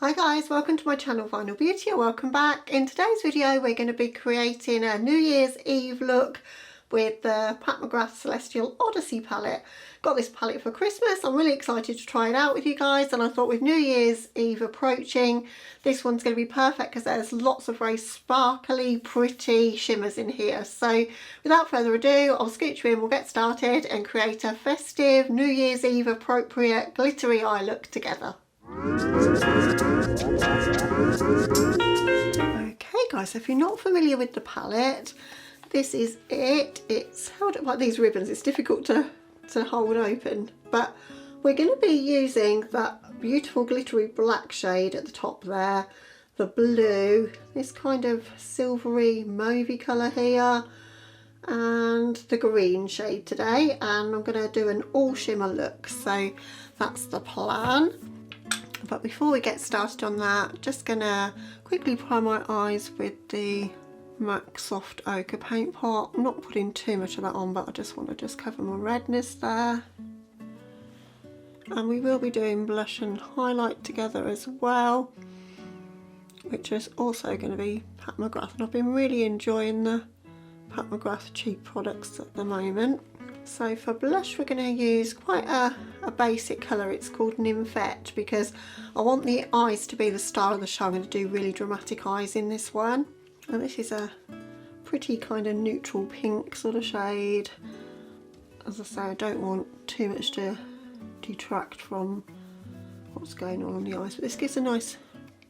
Hi guys, welcome to my channel Vinyl Beauty and welcome back. In today's video we're going to be creating a New Year's Eve look with the Pat McGrath Celestial Odyssey palette. Got this palette for Christmas. I'm really excited to try it out with you guys, and I thought with New Year's Eve approaching, this one's going to be perfect because there's lots of very sparkly, pretty shimmers in here. So without further ado, I'll scooch you in, we'll get started and create a festive New Year's Eve appropriate glittery eye look together. Okay guys, so if you're not familiar with the palette, this is it. It's held up like these ribbons. It's difficult to hold open, but we're going to be using that beautiful glittery black shade at the top there, the blue, this kind of silvery mauvey colour here, and the green shade today, and I'm going to do an all shimmer look. So that's the plan. But before we get started on that, just gonna quickly prime my eyes with the MAC Soft Ochre paint pot. I'm not putting too much of that on, but I just want to cover my redness there. And we will be doing blush and highlight together as well, which is also going to be Pat McGrath. And I've been really enjoying the Pat McGrath cheap products at the moment. So for blush we're going to use quite a basic colour. It's called Nymphette because I want the eyes to be the star of the show. I'm going to do really dramatic eyes in this one. And this is a pretty kind of neutral pink sort of shade. As I say, I don't want too much to detract from what's going on the eyes, but this gives a nice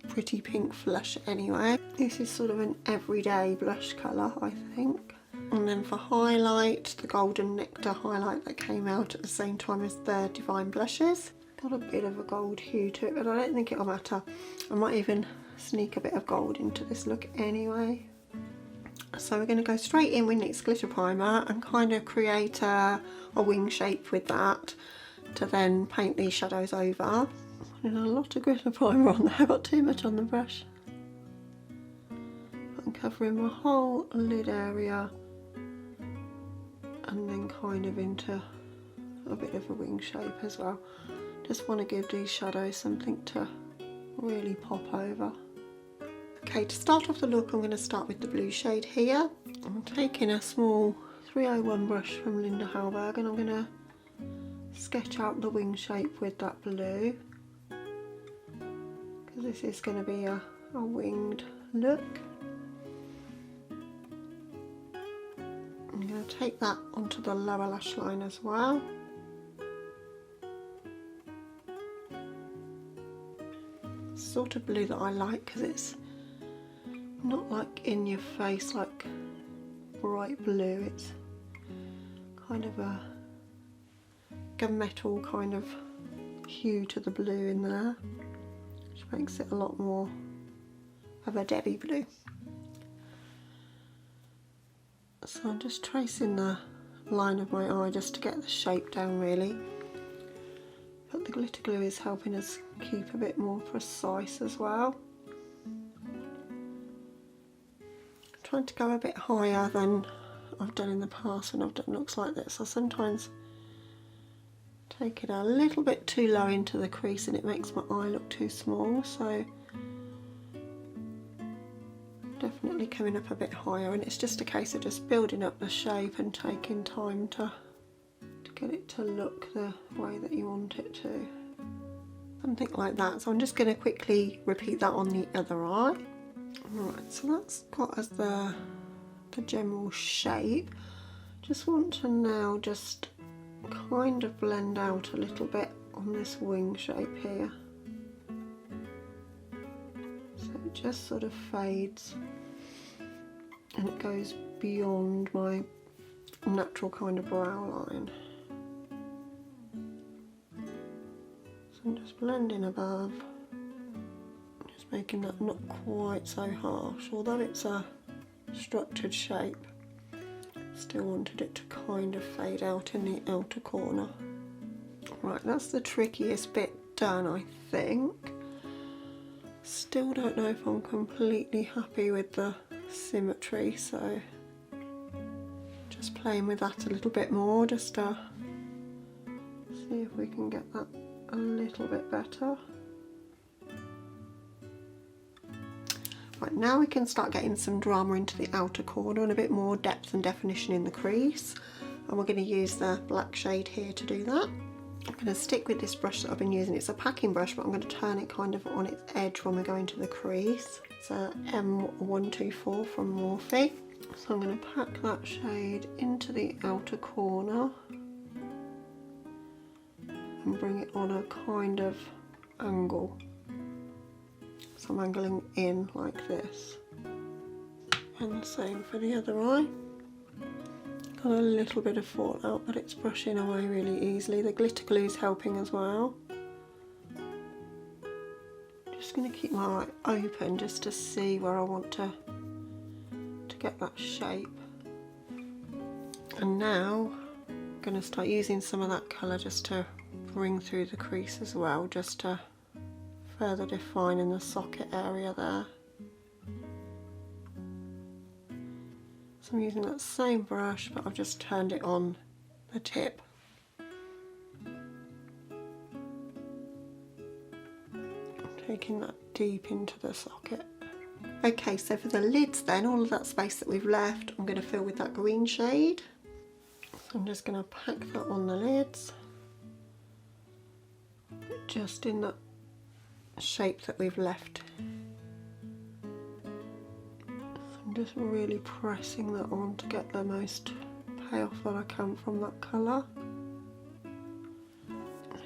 pretty pink flush anyway. This is sort of an everyday blush colour, I think. And then for highlight, the golden Nectar highlight that came out at the same time as the Divine blushes. Got a bit of a gold hue to it, but I don't think it'll matter. I might even sneak a bit of gold into this look anyway. So we're going to go straight in with NYX glitter primer and kind of create a wing shape with that to then paint these shadows over. Putting a lot of glitter primer on there, I got too much on the brush. I'm covering my whole lid area and then kind of into a bit of a wing shape as well. Just want to give these shadows something to really pop over. Okay, to start off the look I'm going to start with the blue shade here. I'm taking a small 301 brush from Hallberg and I'm going to sketch out the wing shape with that blue, because this is going to be a winged look. I'm going to take that onto the lower lash line as well. Sort of blue that I like because it's not like in your face like bright blue, it's kind of a gunmetal kind of hue to the blue in there, which makes it a lot more of a Debbie blue. So I'm just tracing the line of my eye just to get the shape down really. But the glitter glue is helping us keep a bit more precise as well. I'm trying to go a bit higher than I've done in the past when I've done looks like this. I sometimes take it a little bit too low into the crease and it makes my eye look too small, so definitely coming up a bit higher, and it's just a case of just building up the shape and taking time to get it to look the way that you want it to. Something like that. So I'm just going to quickly repeat that on the other eye. Right, so that's got as the general shape. Just want to now just kind of blend out a little bit on this wing shape here. So it just sort of fades and it goes beyond my natural kind of brow line. So I'm just blending above, just making that not quite so harsh, although it's a structured shape. Still wanted it to kind of fade out in the outer corner. Right, that's the trickiest bit done, I think. Still don't know if I'm completely happy with the symmetry, so just playing with that a little bit more just to see if we can get that a little bit better. Right, now we can start getting some drama into the outer corner and a bit more depth and definition in the crease. And we're going to use the black shade here to do that. I'm going to stick with this brush that I've been using. It's a packing brush, but I'm going to turn it kind of on its edge when we go into the crease. It's a M124 from Morphe. So I'm going to pack that shade into the outer corner and bring it on a kind of angle. So I'm angling in like this. And the same for the other eye. Got a little bit of fallout, but it's brushing away really easily. The glitter glue is helping as well. Just going to keep my eye open just to see where I want to get that shape. And now I'm going to start using some of that colour just to bring through the crease as well, just to further define in the socket area there. So I'm using that same brush, but I've just turned it on the tip. Taking that deep into the socket. Okay, so for the lids then, all of that space that we've left, I'm going to fill with that green shade. So I'm just going to pack that on the lids, just in that shape that we've left. I'm just really pressing that on to get the most payoff that I can from that colour.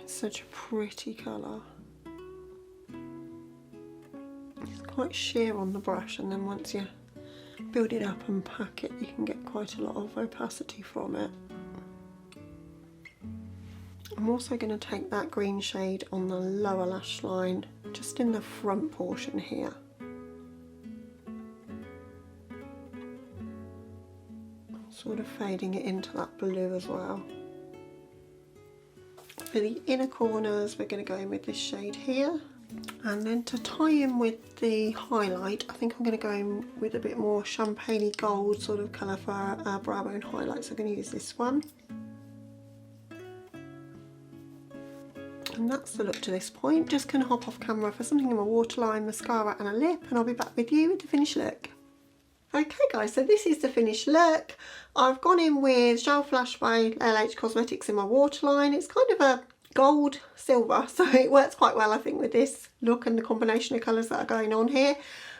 It's such a pretty colour. It's quite sheer on the brush, and then once you build it up and pack it, you can get quite a lot of opacity from it. I'm also going to take that green shade on the lower lash line, just in the front portion here. Sort of fading it into that blue as well. For the inner corners, we're going to go in with this shade here. And then to tie in with the highlight, I think I'm going to go in with a bit more champagne-y gold sort of colour for our brow bone highlight. So I'm going to use this one. And that's the look to this point. Just going to hop off camera for something in my waterline, mascara and a lip, and I'll be back with you with the finished look. Okay guys, so this is the finished look. I've gone in with Zhao Flash by LH Cosmetics in my waterline. It's kind of a gold silver, so it works quite well I think with this look and the combination of colours that are going on here.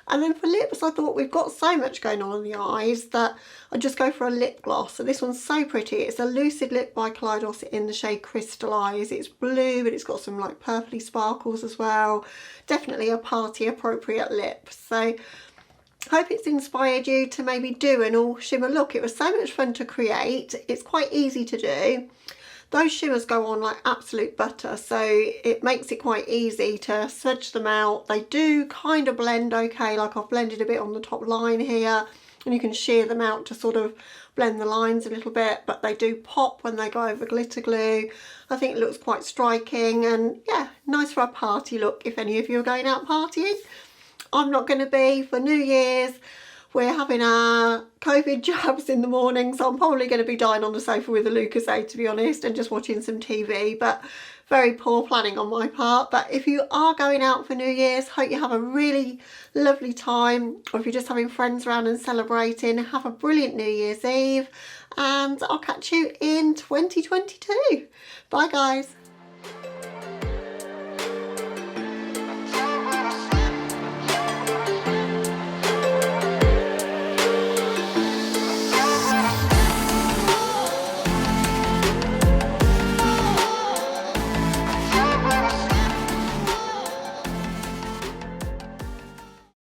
And then for lips, I thought we've got so much going on in the eyes that I'd just go for a lip gloss. So this one's so pretty. It's a Lucid lip by Kaleidos in the shade Crystalize. It's blue, but it's got some like purpley sparkles as well. Definitely a party appropriate lip. So hope it's inspired you to maybe do an all shimmer look. It was so much fun to create. It's quite easy to do. Those shimmers go on like absolute butter, so it makes it quite easy to smudge them out. They do kind of blend okay, like I've blended a bit on the top line here, and you can shear them out to sort of blend the lines a little bit, but they do pop when they go over glitter glue. I think it looks quite striking, and yeah, nice for a party look if any of you are going out partying. I'm not going to be for New Year's. We're having our COVID jabs in the morning, so I'm probably going to be dying on the sofa with a Lucozade, to be honest, and just watching some TV, but very poor planning on my part. But if you are going out for New Year's, hope you have a really lovely time, or if you're just having friends around and celebrating, have a brilliant New Year's Eve, and I'll catch you in 2022. Bye guys.